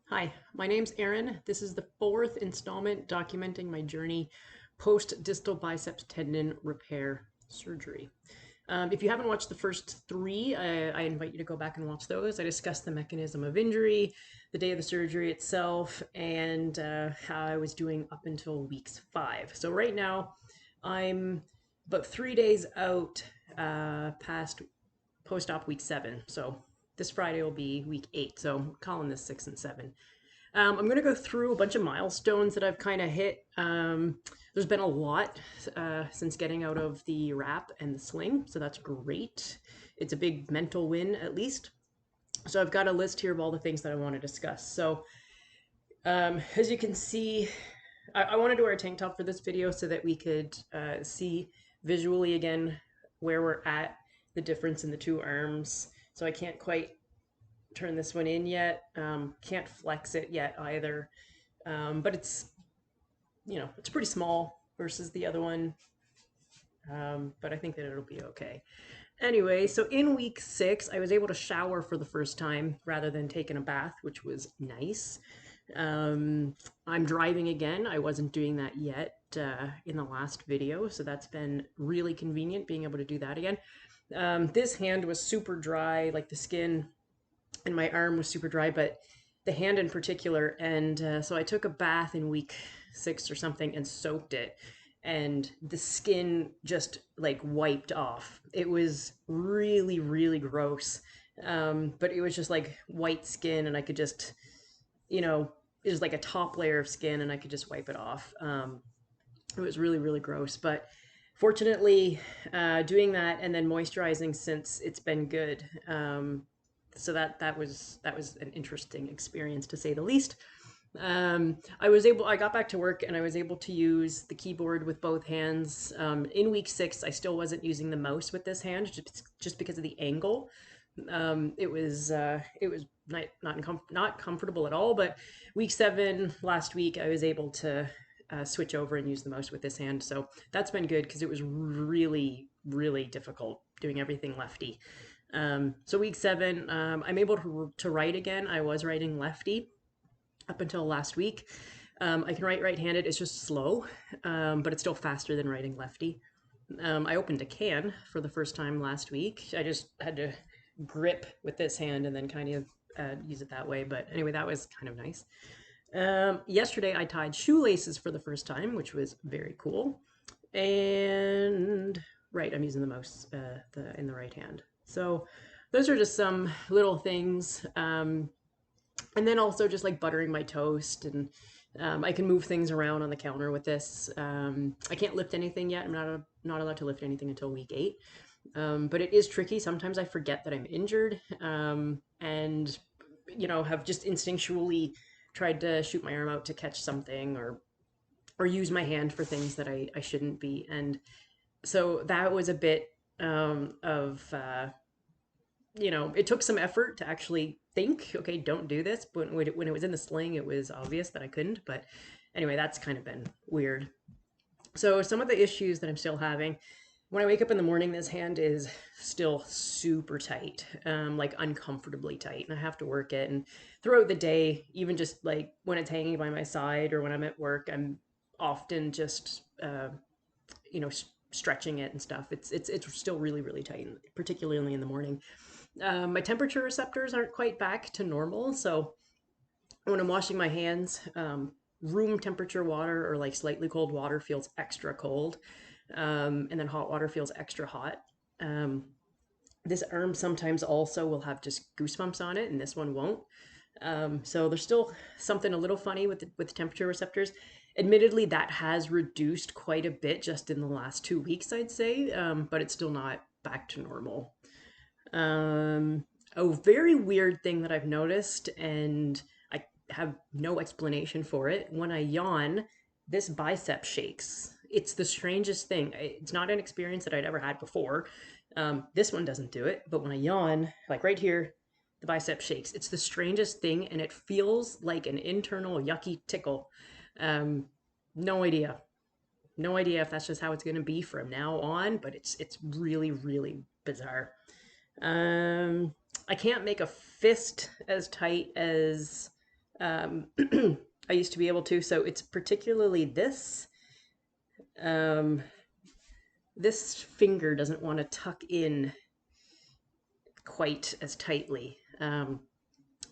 Hi, my name's Erin. This is the fourth installment documenting my journey post distal biceps tendon repair surgery. If you haven't watched the first three, I invite you to go back and watch those. I discuss the mechanism of injury, the day of the surgery itself, and how I was doing up until weeks 5. So right now, I'm about 3 days out past post-op week 7. So this Friday will be week 8. So I'm calling this 6 and 7. I'm going to go through a bunch of milestones that I've kind of hit. There's been a lot since getting out of the wrap and the sling, so that's great. It's a big mental win, at least. So I've got a list here of all the things that I want to discuss. So as you can see, I wanted to wear a tank top for this video so that we could see visually again where we're at, the difference in the two arms. So I can't quite turn this one in yet. Can't flex it yet either. But it's pretty small versus the other one. But I think that it'll be okay. Anyway, so in week 6, I was able to shower for the first time rather than taking a bath, which was nice. I'm driving again. I wasn't doing that yet in the last video, so that's been really convenient being able to do that again. This hand was super dry, like the skin and my arm was super dry, but the hand in particular. And so I took a bath in week 6 or something and soaked it. And the skin just like wiped off. It was really, really gross. But it was just like white skin, and I could just, it was like a top layer of skin, and I could just wipe it off. It was really, really gross. But fortunately, doing that and then moisturizing since, it's been good. So that was an interesting experience, to say the least. I got back to work and I was able to use the keyboard with both hands. In week 6, I still wasn't using the mouse with this hand just because of the angle. It was not comfortable at all. But week 7 last week, I was able to switch over and use the mouse with this hand. So that's been good because it was really, really difficult doing everything lefty. So week 7, I'm able to write again. I was writing lefty up until last week. I can write right-handed. It's just slow, but it's still faster than writing lefty. I opened a can for the first time last week. I just had to grip with this hand and then kind of use it that way. But anyway, that was kind of nice. Yesterday, I tied shoelaces for the first time, which was very cool. And right, I'm using the mouse in the right hand. So those are just some little things. And then also just like buttering my toast, and I can move things around on the counter with this. I can't lift anything yet. I'm not allowed to lift anything until week 8. But it is tricky. Sometimes I forget that I'm injured, and have just instinctually tried to shoot my arm out to catch something, or use my hand for things that I shouldn't be. And so that was a bit of it took some effort to actually think, okay, don't do this. But when it was in the sling, it was obvious that I couldn't. But anyway, that's kind of been weird. So some of the issues that I'm still having, when I wake up in the morning, this hand is still super tight, like uncomfortably tight, and I have to work it. And throughout the day, even just like when it's hanging by my side or when I'm at work, I'm often just, stretching it and stuff. It's still really, really tight, particularly in the morning. My temperature receptors aren't quite back to normal, so when I'm washing my hands, room temperature water or like slightly cold water feels extra cold, and then hot water feels extra hot. Um, this arm sometimes also will have just goosebumps on it, and this one won't. So there's still something a little funny with temperature receptors. Admittedly, that has reduced quite a bit just in the last 2 weeks, I'd say, but it's still not back to normal. A very weird thing that I've noticed, and I have no explanation for it. When I yawn, this bicep shakes. It's the strangest thing. It's not an experience that I'd ever had before. This one doesn't do it, but when I yawn, like right here, the bicep shakes. It's the strangest thing, and it feels like an internal yucky tickle. Um, no idea. No idea if that's just how it's going to be from now on, but it's really, really bizarre. I can't make a fist as tight as Um, I used to be able to, so it's particularly this. Um, this finger doesn't want to tuck in quite as tightly.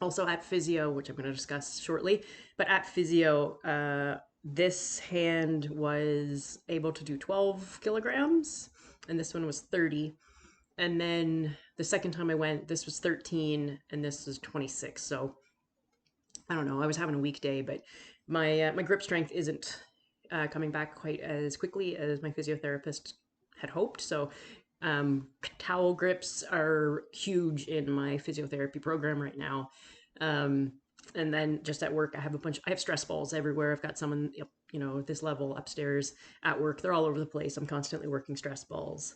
Also at physio, which I'm going to discuss shortly, but at physio, this hand was able to do 12 kilograms and this one was 30. And then the second time I went, this was 13 and this was 26. So I don't know. I was having a weak day, but my grip strength isn't coming back quite as quickly as my physiotherapist had hoped. So towel grips are huge in my physiotherapy program right now. Um, and then just at work, I have stress balls everywhere. I've got someone, this level upstairs at work. They're all over the place. I'm constantly working stress balls.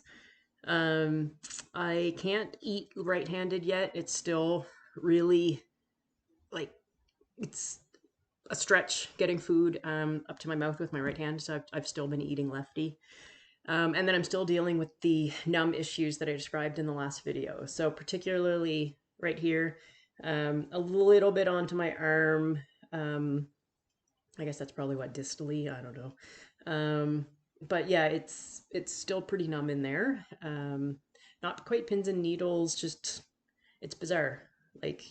Um, I can't eat right-handed yet. It's still really like it's a stretch getting food up to my mouth with my right hand. So I've still been eating lefty. And then I'm still dealing with the numb issues that I described in the last video. So particularly right here, a little bit onto my arm. I guess that's probably what distally, I don't know. But yeah, it's still pretty numb in there. Not quite pins and needles, just it's bizarre. Like,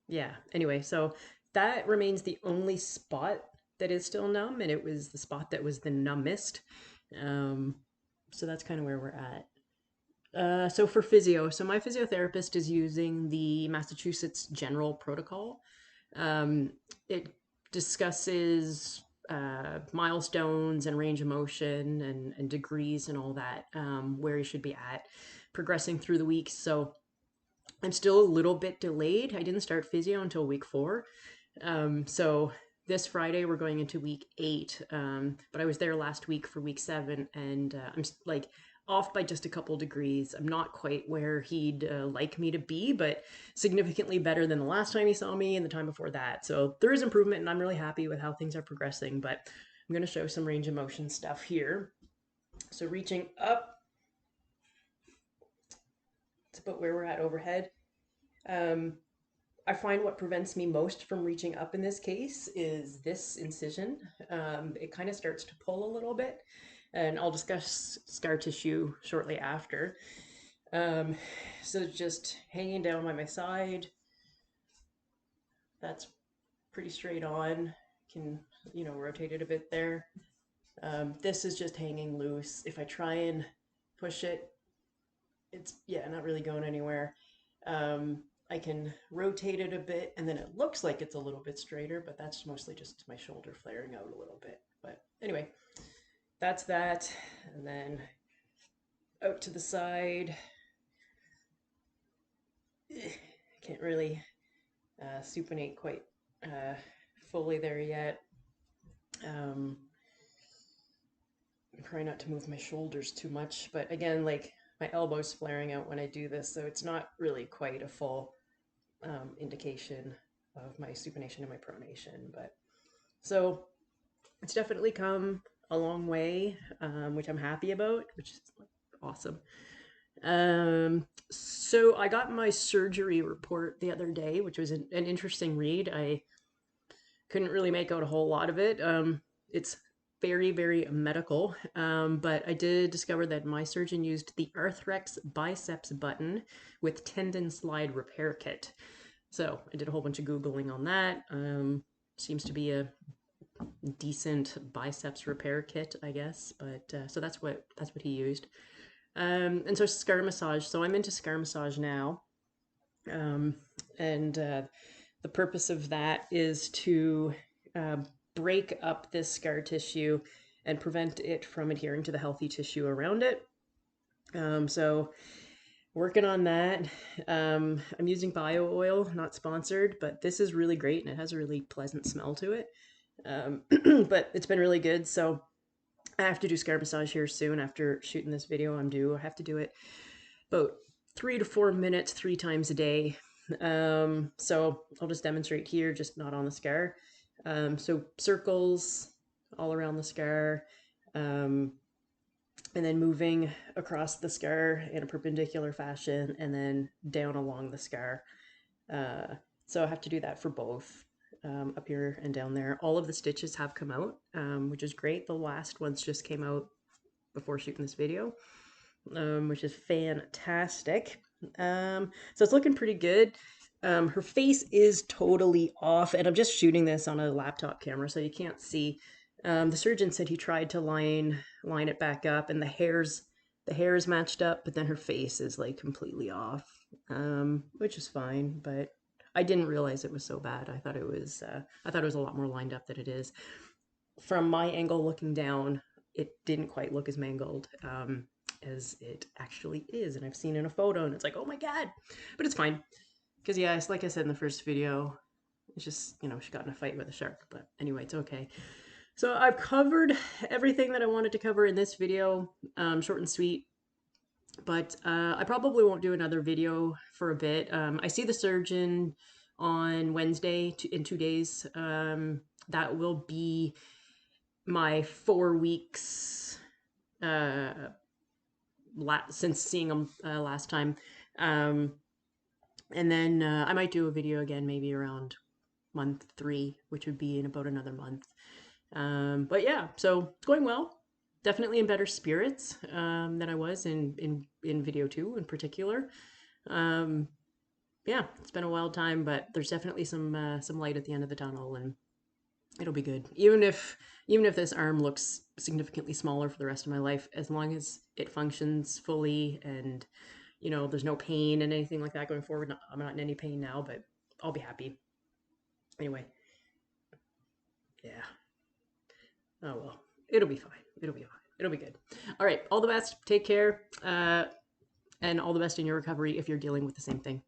yeah. Anyway, so that remains the only spot that is still numb, and it was the spot that was the numbest. Um, so that's kind of where we're at. So for physio, so my physiotherapist is using the Massachusetts General Protocol. It discusses milestones and range of motion and degrees and all that, where you should be at progressing through the weeks. So I'm still a little bit delayed. I didn't start physio until week 4. So this Friday we're going into week 8. But I was there last week for week 7, and I'm like off by just a couple degrees. I'm not quite where he'd like me to be, but significantly better than the last time he saw me and the time before that. So there is improvement, and I'm really happy with how things are progressing. But I'm going to show some range of motion stuff here. So reaching up, it's about where we're at overhead. I find what prevents me most from reaching up in this case is this incision. It kind of starts to pull a little bit, and I'll discuss scar tissue shortly after. So just hanging down by my side, that's pretty straight on. Can, rotate it a bit there. This is just hanging loose. If I try and push it, it's, yeah, not really going anywhere. I can rotate it a bit and then it looks like it's a little bit straighter, but that's mostly just my shoulder flaring out a little bit. But anyway, that's that. And then out to the side. Can't really supinate quite fully there yet. Try not to move my shoulders too much, but again, like my elbow's flaring out when I do this, so it's not really quite a full indication of my supination and my pronation. But so it's definitely come a long way, which I'm happy about, which is awesome. So I got my surgery report the other day, which was an interesting read. I couldn't really make out a whole lot of it. It's very, very medical, but I did discover that my surgeon used the Arthrex biceps button with tendon slide repair kit. So I did a whole bunch of Googling on that. Seems to be a decent biceps repair kit, I guess. But so that's what he used. And so scar massage. So I'm into scar massage now, and the purpose of that is to break up this scar tissue and prevent it from adhering to the healthy tissue around it. So working on that. I'm using bio oil, not sponsored, but this is really great and it has a really pleasant smell to it. But it's been really good. So I have to do scar massage here soon after shooting this video. I have to do it about 3 to 4 minutes, 3 times a day. So I'll just demonstrate here, just not on the scar. So circles all around the scar, and then moving across the scar in a perpendicular fashion and then down along the scar. So I have to do that for both. up here and down there. All of the stitches have come out, which is great. The last ones just came out before shooting this video, which is fantastic. So it's looking pretty good. Her face is totally off, and I'm just shooting this on a laptop camera, so you can't see. The surgeon said he tried to line it back up, and the hairs matched up, but then her face is like completely off, which is fine. But I didn't realize it was so bad. I thought it was a lot more lined up than it is. From my angle looking down, it didn't quite look as mangled as it actually is. And I've seen in a photo, and it's like, oh my god, but it's fine. Because yeah, it's like I said in the first video, it's just, you know, she got in a fight with a shark. But anyway, it's okay. So I've covered everything that I wanted to cover in this video, short and sweet. But I probably won't do another video for a bit. I see the surgeon on Wednesday in 2 days. That will be my 4 weeks since seeing him last time. And then I might do a video again maybe around month 3, which would be in about another month. But yeah, so it's going well. Definitely in better spirits than I was in video 2 in particular. Yeah, it's been a wild time, but there's definitely some light at the end of the tunnel, and it'll be good. Even if this arm looks significantly smaller for the rest of my life, as long as it functions fully and, you know, there's no pain and anything like that going forward. I'm not in any pain now, but I'll be happy. Anyway, yeah. Oh well, it'll be fine. It'll be fine. It'll be good. All right, all the best. Take care, and all the best in your recovery if you're dealing with the same thing.